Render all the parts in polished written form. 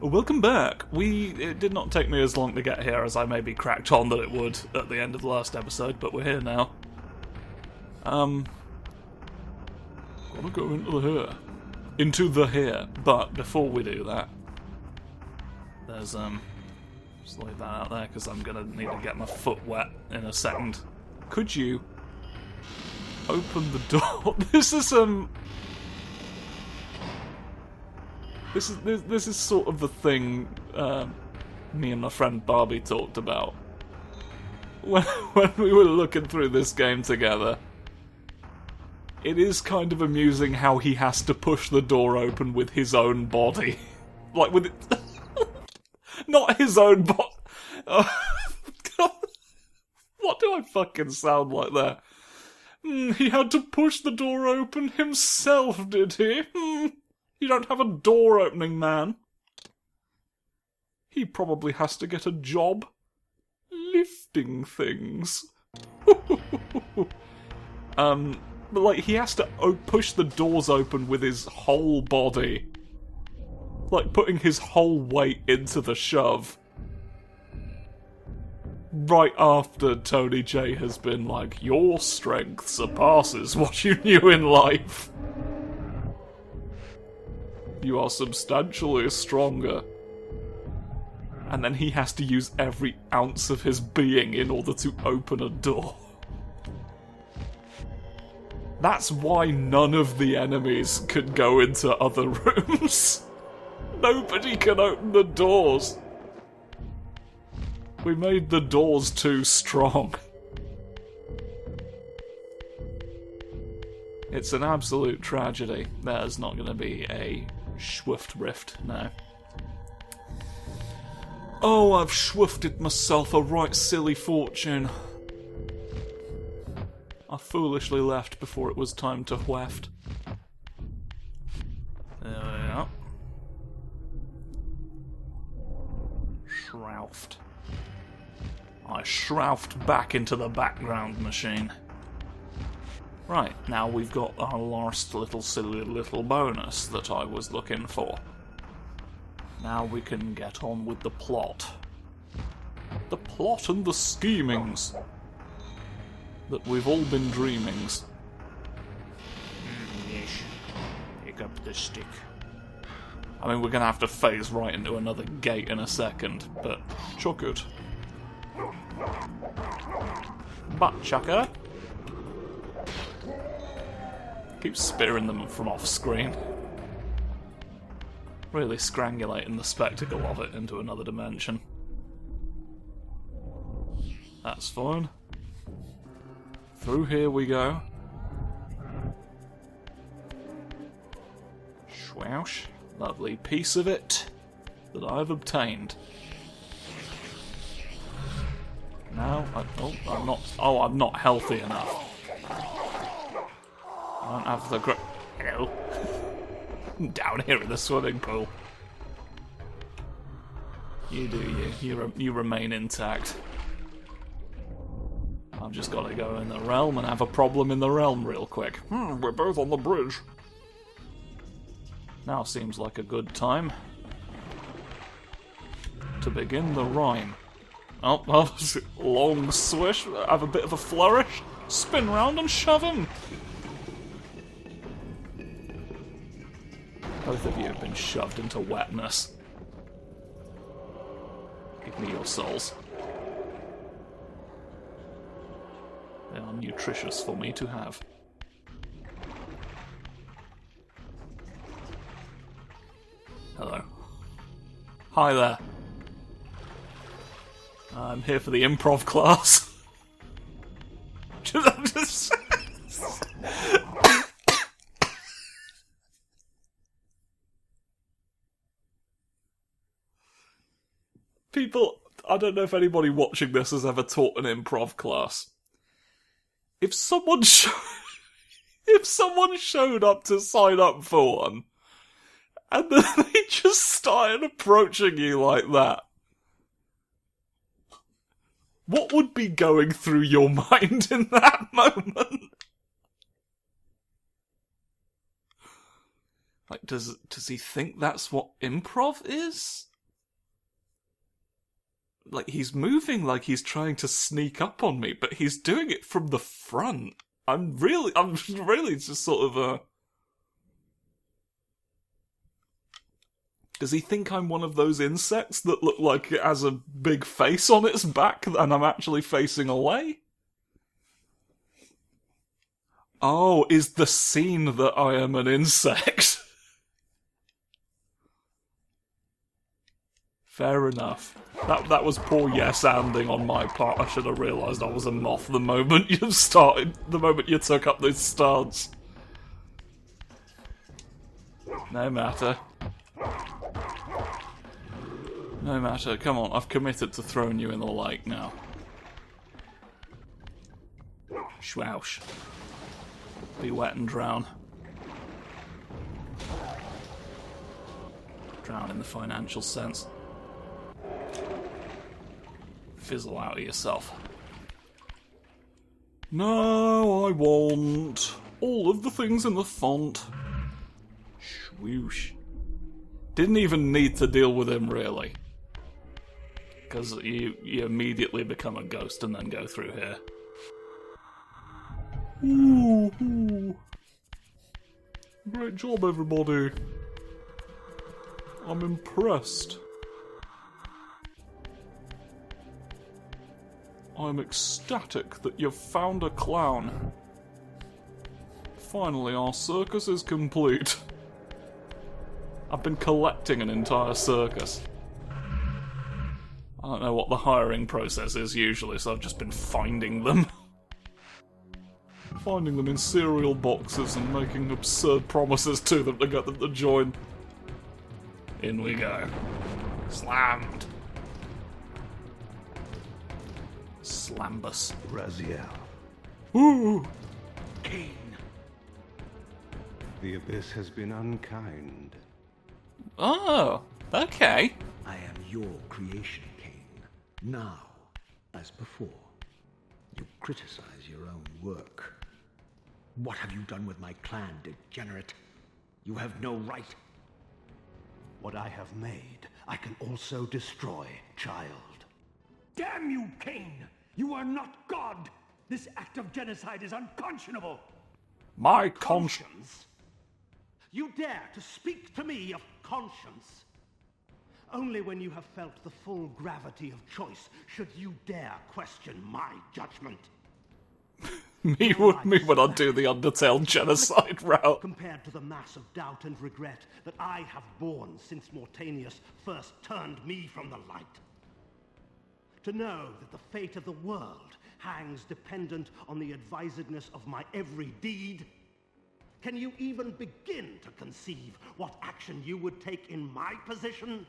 Welcome back. It did not take me as long to get here as I maybe cracked on that it would at the end of the last episode, but we're here now. Gotta go into the here. But before we do that, there's just leave that out there because I'm gonna need to get my foot wet in a second. Could you open the door? This is sort of the thing me and my friend Barbie talked about when we were looking through this game together. It is kind of amusing how he has to push the door open with his own body. Like, with it... Not his own body... What do I fucking sound like there? He had to push the door open himself, did he? You don't have a door opening man. He probably has to get a job lifting things. But like, he has to push the doors open with his whole body. Like, putting his whole weight into the shove. Right after Tony J has been like, your strength surpasses what you knew in life. You are substantially stronger. And then he has to use every ounce of his being in order to open a door. That's why none of the enemies could go into other rooms. Nobody can open the doors. We made the doors too strong. It's an absolute tragedy. There's not going to be a Schwift rift, no. Oh, I've schwifted myself a right silly fortune. I foolishly left before it was time to wheft. There we are. Shroufed. I shroufed back into the background machine. Right, now we've got our last little silly little bonus that I was looking for. Now we can get on with the plot. The plot and the schemings that we've all been dreamings. Yes. Pick up the stick. I mean, we're gonna have to phase right into another gate in a second, but chuck it. Butt chucker. Keep spearing them from off screen. Really strangulating the spectacle of it into another dimension. That's fine. Through here we go. Swoosh. Lovely piece of it that I've obtained. Now, I'm not healthy enough. I don't have the Hello. Down here in the swimming pool. You do you. You remain intact. I've just got to go in the realm and have a problem in the realm real quick. We're both on the bridge. Now seems like a good time to begin the rhyme. Oh, long swish, have a bit of a flourish, spin round and shove him. Both of you have been shoved into wetness. Give me your souls. They are nutritious for me to have. Hello. Hi there. I'm here for the improv class. People, I don't know if anybody watching this has ever taught an improv class. If someone showed up to sign up for one, and then they just started approaching you like that, what would be going through your mind in that moment? Like, does he think that's what improv is? like, he's moving like he's trying to sneak up on me, but he's doing it from the front. I'm really just sort of, Does he think I'm one of those insects that look like it has a big face on its back and I'm actually facing away? Oh, is the scene that I am an insect? Fair enough. That was poor yes-anding on my part. I should have realised I was a moth the moment you took up this stance. No matter. No matter. Come on, I've committed to throwing you in the lake now. Swoosh. Be wet and drown. Drown in the financial sense. Fizzle out of yourself. No, I won't. All of the things in the font. Swoosh. Didn't even need to deal with him, really. Because you immediately become a ghost and then go through here. Ooh. Great job, everybody. I'm impressed. I'm ecstatic that you've found a clown. Finally, our circus is complete. I've been collecting an entire circus. I don't know what the hiring process is usually, so I've just been finding them. Finding them in cereal boxes and making absurd promises to them to get them to join. In we go. Slammed. Slambus. Raziel. Ooh! Cain. The abyss has been unkind. Oh, okay. I am your creation, Cain. Now, as before, you criticize your own work. What have you done with my clan, degenerate? You have no right. What I have made, I can also destroy, child. Damn you, Cain! You are not God! This act of genocide is unconscionable! My conscience. You dare to speak to me of conscience? Only when you have felt the full gravity of choice should you dare question my judgment. me when I do the Undertale genocide route. Compared to the mass of doubt and regret that I have borne since Mortanius first turned me from the light. To know that the fate of the world hangs dependent on the advisedness of my every deed? Can you even begin to conceive what action you would take in my position?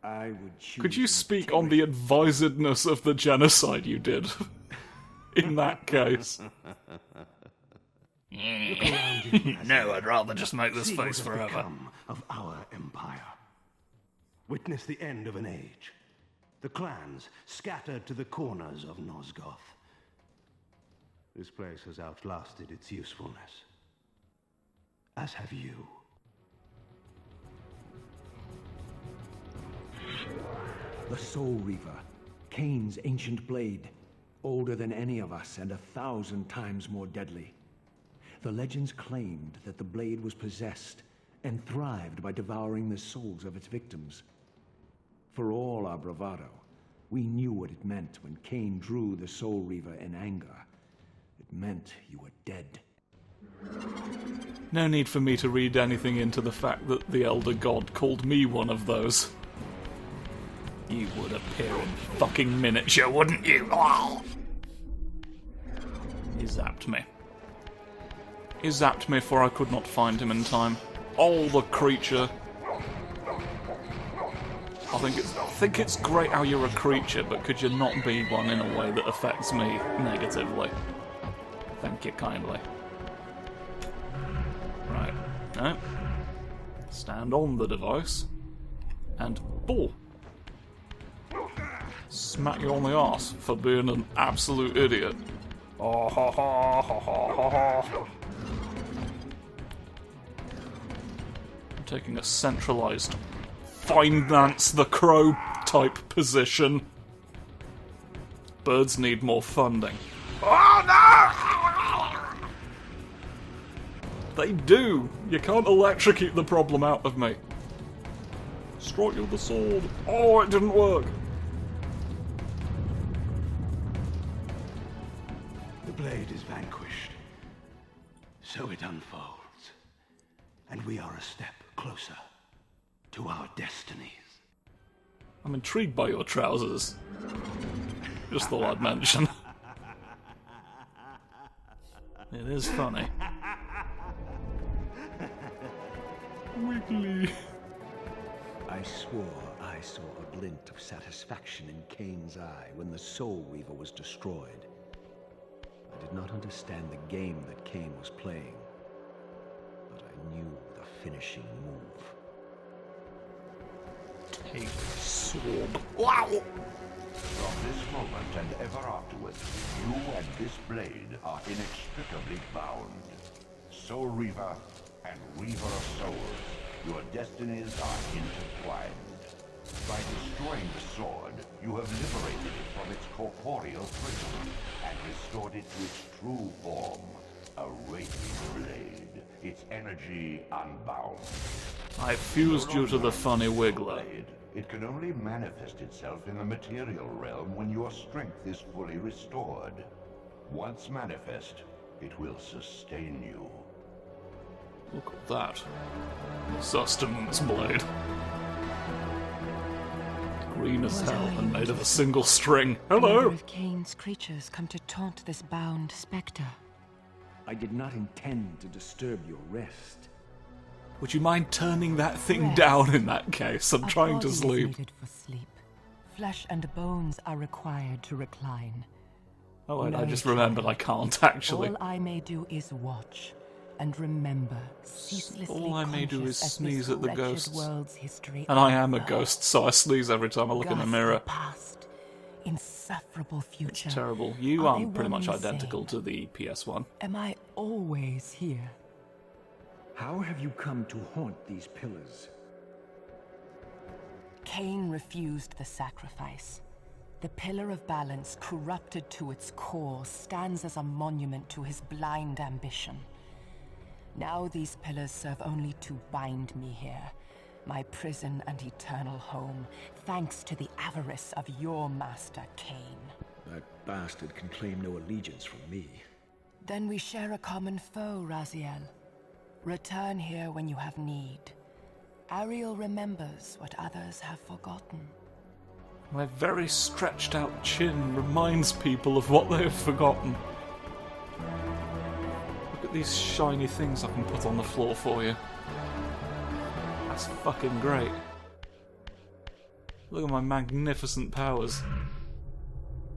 I would choose. Could you speak on the advisedness of the genocide you did? In that case. No, I'd rather just make this face forever. Of our empire. Witness the end of an age. The clans scattered to the corners of Nosgoth. This place has outlasted its usefulness. As have you. The Soul Reaver, Cain's ancient blade, older than any of us and 1,000 times more deadly. The legends claimed that the blade was possessed and thrived by devouring the souls of its victims. For all our bravado, we knew what it meant when Cain drew the Soul Reaver in anger. It meant you were dead. No need for me to read anything into the fact that the Elder God called me one of those. You would appear in fucking miniature, wouldn't you? Oh! He zapped me. He zapped me for I could not find him in time. Oh, the creature. I think it's great how you're a creature, but could you not be one in a way that affects me negatively? Thank you kindly. Right. No. Stand on the device. And pull. Smack you on the arse for being an absolute idiot. Oh, ha, ha, ha, ha, ha, ha. I'm taking a centralized finance the crow type position. Birds need more funding. Oh no! They do! You can't electrocute the problem out of me. Strike you with the sword. Oh, it didn't work. The blade is vanquished. So it unfolds. And we are a step closer to our destinies. I'm intrigued by your trousers. Just thought I'd mention. It is funny. Wiggly. I swore I saw a glint of satisfaction in Cain's eye when the Soul Reaver was destroyed. I did not understand the game that Cain was playing, but I knew the finishing move. Take sword. Wow! From this moment and ever afterwards, you and this blade are inextricably bound. Soul Reaver and Reaver of Souls, your destinies are intertwined. By destroying the sword, you have liberated it from its corporeal prison and restored it to its true form, a wraithing blade, its energy unbound. I fused you to the funny wiggler. It can only manifest itself in the material realm when your strength is fully restored. Once manifest, it will sustain you. Look at that. Sustenance blade. Green as hell and made of a single string. Hello! Another of Cain's creatures come to taunt this bound spectre. I did not intend to disturb your rest. Would you mind turning that thing down in that case? I'm trying to Is sleep. needed for sleep. Flesh and bones are required to recline. Oh, wait, I No, just remembered I can't actually. All I may do is watch and remember, ceaselessly All I may do conscious is as sneeze this at the wretched ghosts. world's history And I am a unfurls. ghost, so I sneeze every time I look in the Ghastly mirror. Past, insufferable future. It's terrible. You Are they are pretty much one and the identical same? to the PS1. Am I always here? How have you come to haunt these pillars? Cain refused the sacrifice. The pillar of balance, corrupted to its core, stands as a monument to his blind ambition. Now these pillars serve only to bind me here, my prison and eternal home, thanks to the avarice of your master, Cain. That bastard can claim no allegiance from me. Then we share a common foe, Raziel. Return here when you have need. Ariel remembers what others have forgotten. My very stretched out chin reminds people of what they have forgotten. Look at these shiny things I can put on the floor for you. That's fucking great. Look at my magnificent powers.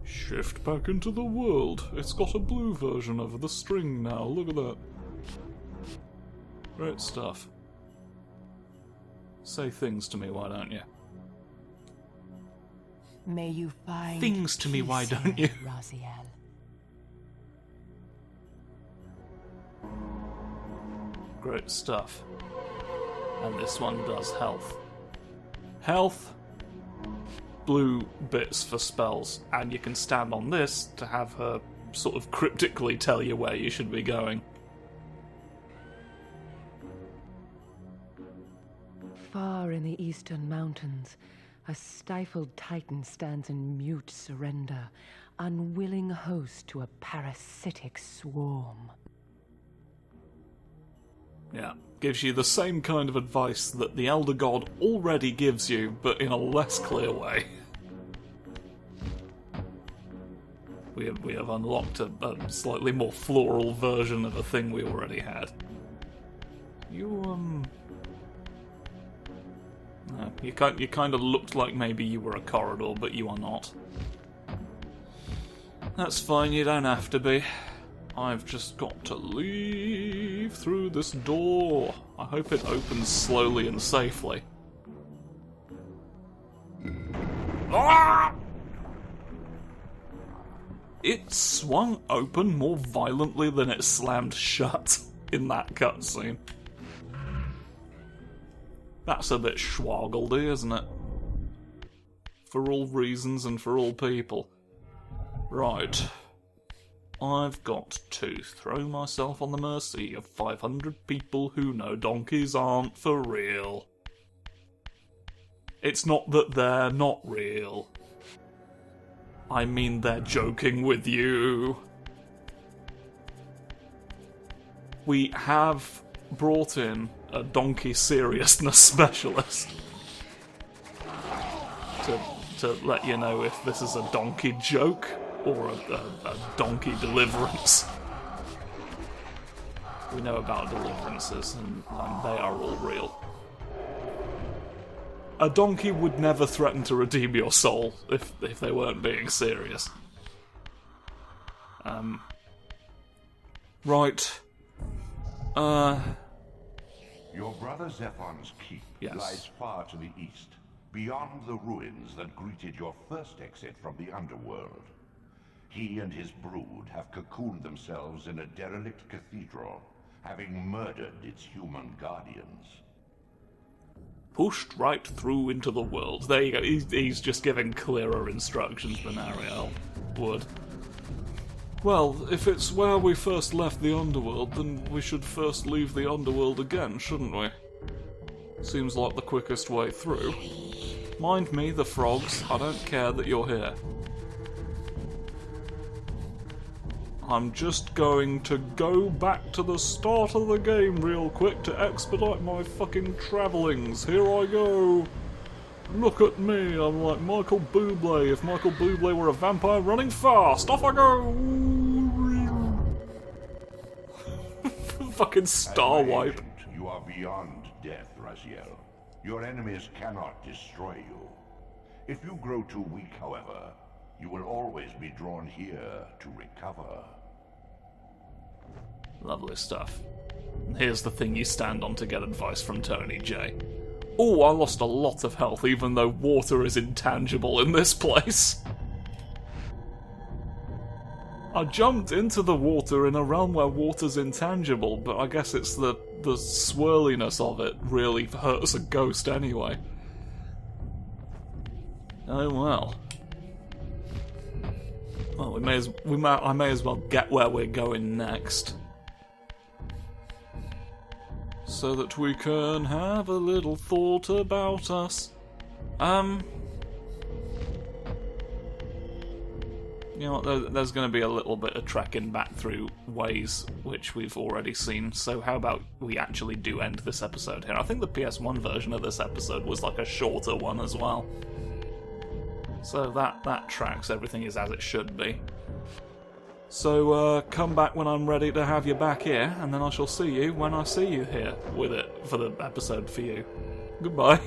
Shift back into the world. It's got a blue version of the string now. Look at that. Great stuff. Say things to me, why don't you? May you find Things to me, why peace don't here, you? Raziel. Great stuff. And this one does health. Health, blue bits for spells, and you can stand on this to have her sort of cryptically tell you where you should be going. Far in the eastern mountains, a stifled titan stands in mute surrender, unwilling host to a parasitic swarm. Yeah, gives you the same kind of advice that the Elder God already gives you, but in a less clear way. We have unlocked a slightly more floral version of a thing we already had. You kind of looked like maybe you were a corridor, but you are not. That's fine, you don't have to be. I've just got to leave through this door. I hope it opens slowly and safely. Ah! It swung open more violently than it slammed shut in that cutscene. That's a bit schwoggledy, isn't it? For all reasons and for all people. Right. I've got to throw myself on the mercy of 500 people who know donkeys aren't for real. It's not that they're not real. I mean they're joking with you. We have brought in a donkey seriousness specialist to let you know if this is a donkey joke or a donkey deliverance. We know about deliverances, and they are all real. A donkey would never threaten to redeem your soul if they weren't being serious. Right. Your brother Zephon's keep Yes. lies far to the east, beyond the ruins that greeted your first exit from the underworld. He and his brood have cocooned themselves in a derelict cathedral, having murdered its human guardians. Pushed right through into the world. There you go. He's just giving clearer instructions than Ariel would. Well, if it's where we first left the underworld, then we should first leave the underworld again, shouldn't we? Seems like the quickest way through. Mind me, the frogs. I don't care that you're here. I'm just going to go back to the start of the game real quick to expedite my fucking travellings. Here I go. Look at me, I'm like Michael Bublé. If Michael Bublé were a vampire running fast, off I go! Fucking star As my wipe. agent, you are beyond death, Raziel. Your enemies cannot destroy you. If you grow too weak, however, you will always be drawn here to recover. Lovely stuff. Here's the thing you stand on to get advice from Tony J. Oh, I lost a lot of health even though water is intangible in this place. I jumped into the water in a realm where water's intangible, but I guess it's the swirliness of it really hurts a ghost anyway. Oh well. Well, I may as well get where we're going next, so that we can have a little thought about us. You know what, there's going to be a little bit of trekking back through ways which we've already seen, so how about we actually do end this episode here? I think the PS1 version of this episode was like a shorter one as well. So that tracks, everything is as it should be. So come back when I'm ready to have you back here, and then I shall see you when I see you here with it for the episode for you. Goodbye.